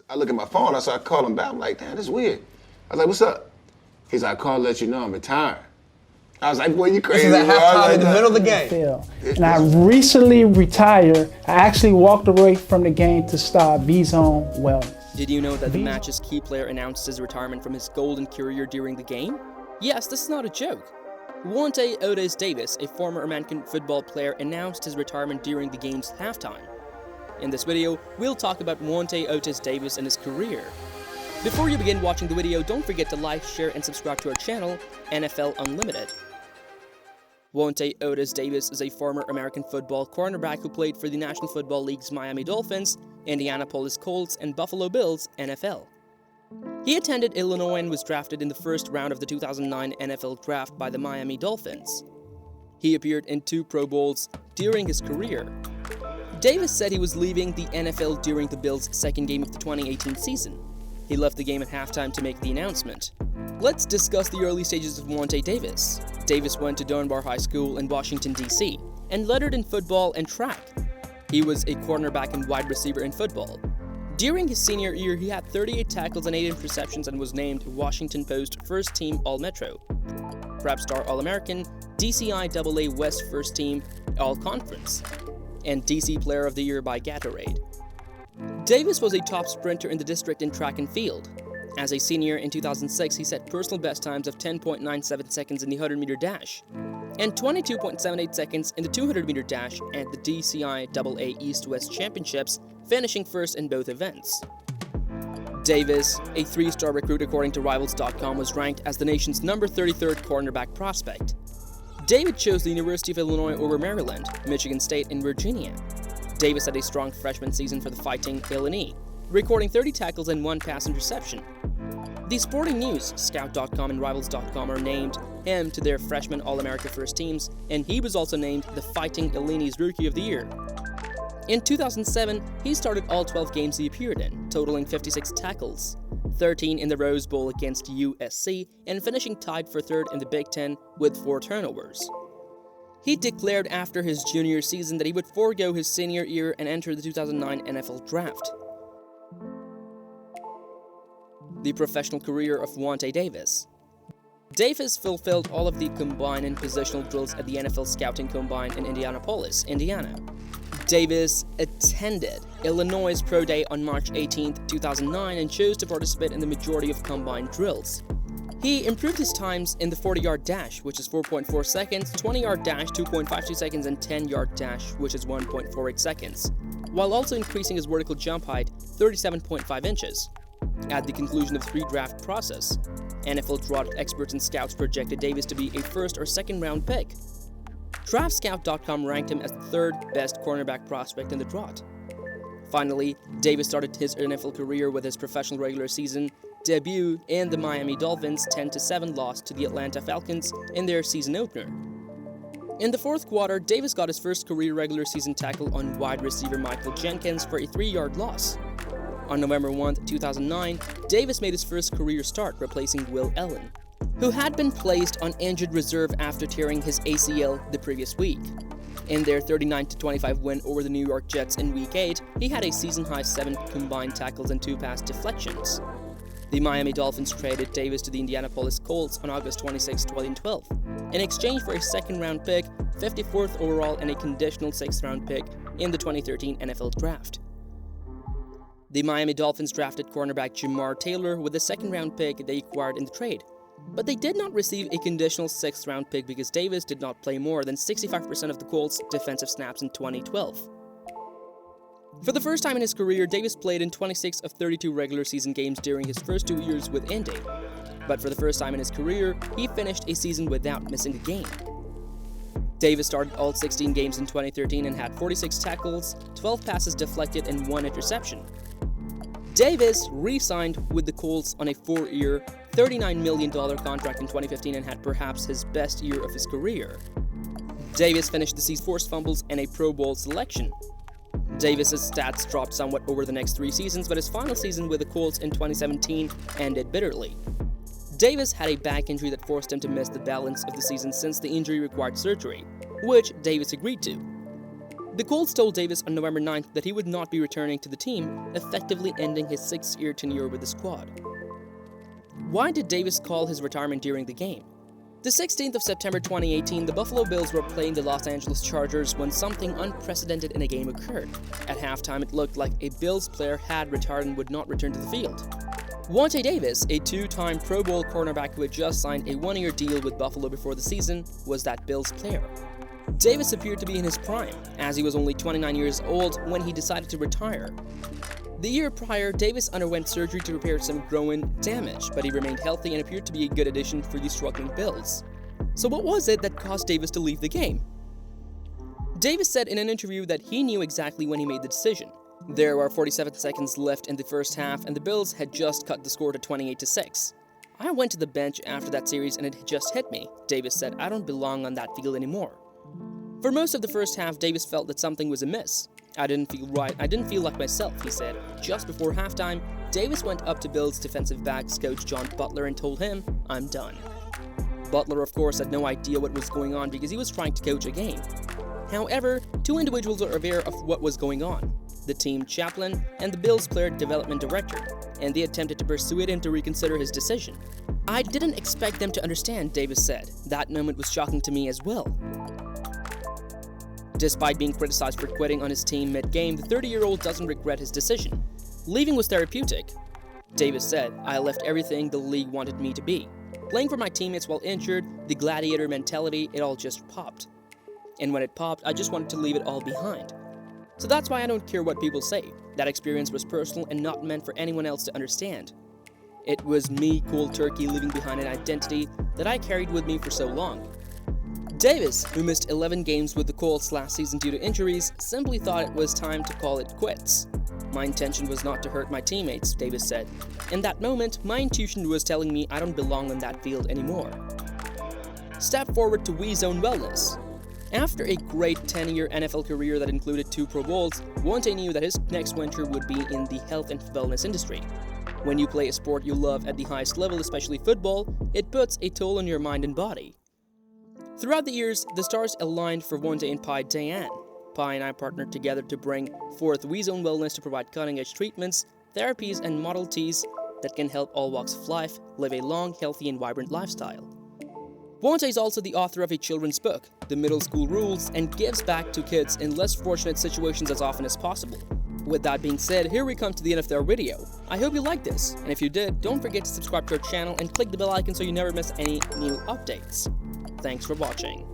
I look at my phone, I call him back. I'm like, damn, this is weird. I was like, what's up? He's like, I called to let you know I'm retired. I was like, boy, you crazy. This is at halftime in the middle of the game. And I recently retired. I actually walked away from the game to start V-Zone Wellness. Did you know that the match's key player announced his retirement from his golden career during the game? Yes, this is not a joke. Vontae Ottis Davis, a former American football player, announced his retirement during the game's halftime. In this video, we'll talk about Vontae Ottis Davis and his career. Before you begin watching the video, don't forget to like, share, and subscribe to our channel, NFL Unlimited. Vontae Ottis Davis is a former American football cornerback who played for the National Football League's Miami Dolphins, Indianapolis Colts, and Buffalo Bills, NFL. He attended Illinois and was drafted in the first round of the 2009 NFL Draft by the Miami Dolphins. He appeared in 2 Pro Bowls during his career. Davis said he was leaving the NFL during the Bills' second game of the 2018 season. He left the game at halftime to make the announcement. Let's discuss the early stages of Vontae Davis. Davis went to Dunbar High School in Washington, D.C., and lettered in football and track. He was a cornerback and wide receiver in football. During his senior year, he had 38 tackles and 8 interceptions and was named Washington Post First Team All-Metro, Prep Star All-American, DCIAA West First Team All-Conference, and DC Player of the Year by Gatorade. Davis was a top sprinter in the district in track and field. As a senior in 2006, he set personal best times of 10.97 seconds in the 100-meter dash and 22.78 seconds in the 200-meter dash at the DCIAA East-West Championships, finishing first in both events. Davis, a 3-star recruit according to Rivals.com, was ranked as the nation's number 33rd cornerback prospect. David chose the University of Illinois over Maryland, Michigan State, and Virginia. Davis had a strong freshman season for the Fighting Illini, recording 30 tackles and 1 pass interception. The Sporting News, Scout.com, and Rivals.com are named him to their freshman All-America first teams, and he was also named the Fighting Illini's Rookie of the Year. In 2007, he started all 12 games he appeared in, totaling 56 tackles, 13 in the Rose Bowl against USC, and finishing tied for 3rd in the Big Ten with 4 turnovers. He declared after his junior season that he would forego his senior year and enter the 2009 NFL Draft. The professional career of Vontae Davis. Davis fulfilled all of the combine and positional drills at the NFL Scouting Combine in Indianapolis, Indiana. Davis attended Illinois' Pro Day on March 18, 2009 and chose to participate in the majority of combine drills. He improved his times in the 40-yard dash, which is 4.4 seconds, 20-yard dash, 2.52 seconds, and 10-yard dash, which is 1.48 seconds, while also increasing his vertical jump height 37.5 inches. At the conclusion of the pre-draft process, NFL draft experts and scouts projected Davis to be a 1st or 2nd round pick. DraftScout.com ranked him as the 3rd best cornerback prospect in the draft. Finally, Davis started his NFL career with his professional regular season debut in the Miami Dolphins' 10-7 loss to the Atlanta Falcons in their season opener. In the 4th quarter, Davis got his first career regular season tackle on wide receiver Michael Jenkins for a 3-yard loss. On November 1, 2009, Davis made his first career start, replacing Will Allen, who had been placed on injured reserve after tearing his ACL the previous week. In their 39-25 win over the New York Jets in Week 8, he had a season-high 7 combined tackles and 2 pass deflections. The Miami Dolphins traded Davis to the Indianapolis Colts on August 26, 2012, in exchange for a 2nd-round pick, 54th overall, and a conditional 6th-round pick in the 2013 NFL Draft. The Miami Dolphins drafted cornerback Jamar Taylor with the 2nd-round pick they acquired in the trade, but they did not receive a conditional 6th-round pick because Davis did not play more than 65% of the Colts' defensive snaps in 2012. For the first time in his career, Davis played in 26 of 32 regular season games during his first 2 years with Indy, but for the first time in his career, he finished a season without missing a game. Davis started all 16 games in 2013 and had 46 tackles, 12 passes deflected, and 1 interception. Davis re-signed with the Colts on a 4-year, $39 million contract in 2015 and had perhaps his best year of his career. Davis finished the season forced fumbles and a Pro Bowl selection. Davis's stats dropped somewhat over the next 3 seasons, but his final season with the Colts in 2017 ended bitterly. Davis had a back injury that forced him to miss the balance of the season since the injury required surgery, which Davis agreed to. The Colts told Davis on November 9th that he would not be returning to the team, effectively ending his 6-year tenure with the squad. Why did Davis call his retirement during the game? The 16th of September 2018, the Buffalo Bills were playing the Los Angeles Chargers when something unprecedented in a game occurred. At halftime, it looked like a Bills player had retired and would not return to the field. Vontae Davis, a 2-time Pro Bowl cornerback who had just signed a 1-year deal with Buffalo before the season, was that Bills player. Davis appeared to be in his prime, as he was only 29 years old when he decided to retire. The year prior, Davis underwent surgery to repair some groin damage, but he remained healthy and appeared to be a good addition for the struggling Bills. So what was it that caused Davis to leave the game? Davis said in an interview that he knew exactly when he made the decision. There were 47 seconds left in the first half, and the Bills had just cut the score to 28-6. I went to the bench after that series and it just hit me. Davis said, "I don't belong on that field anymore." For most of the first half, Davis felt that something was amiss. "I didn't feel right. I didn't feel like myself," he said. Just before halftime, Davis went up to Bills defensive backs coach John Butler and told him, "I'm done." Butler, of course, had no idea what was going on because he was trying to coach a game. However, two individuals are aware of what was going on: the team chaplain and the Bills player development director, and they attempted to persuade him to reconsider his decision. "I didn't expect them to understand," Davis said. "That moment was shocking to me as well." Despite being criticized for quitting on his team mid-game, the 30-year-old doesn't regret his decision. "Leaving was therapeutic." Davis said, "I left everything the league wanted me to be. Playing for my teammates while injured, the gladiator mentality, it all just popped. And when it popped, I just wanted to leave it all behind. So that's why I don't care what people say. That experience was personal and not meant for anyone else to understand. It was me, cold turkey, leaving behind an identity that I carried with me for so long." Davis, who missed 11 games with the Colts last season due to injuries, simply thought it was time to call it quits. "My intention was not to hurt my teammates," Davis said. "In that moment, my intuition was telling me I don't belong on that field anymore." Step forward to WeZone Wellness. After a great 10-year NFL career that included 2 Pro Bowls, Vontae knew that his next venture would be in the health and wellness industry. When you play a sport you love at the highest level, especially football, it puts a toll on your mind and body. Throughout the years, the stars aligned for Vontae and Pi Diane. Pi and I partnered together to bring forth WeZone Wellness to provide cutting-edge treatments, therapies, and Model Ts that can help all walks of life live a long, healthy, and vibrant lifestyle. Vontae is also the author of a children's book, The Middle School Rules, and gives back to kids in less fortunate situations as often as possible. With that being said, here we come to the end of our video. I hope you liked this, and if you did, don't forget to subscribe to our channel and click the bell icon so you never miss any new updates. Thanks for watching.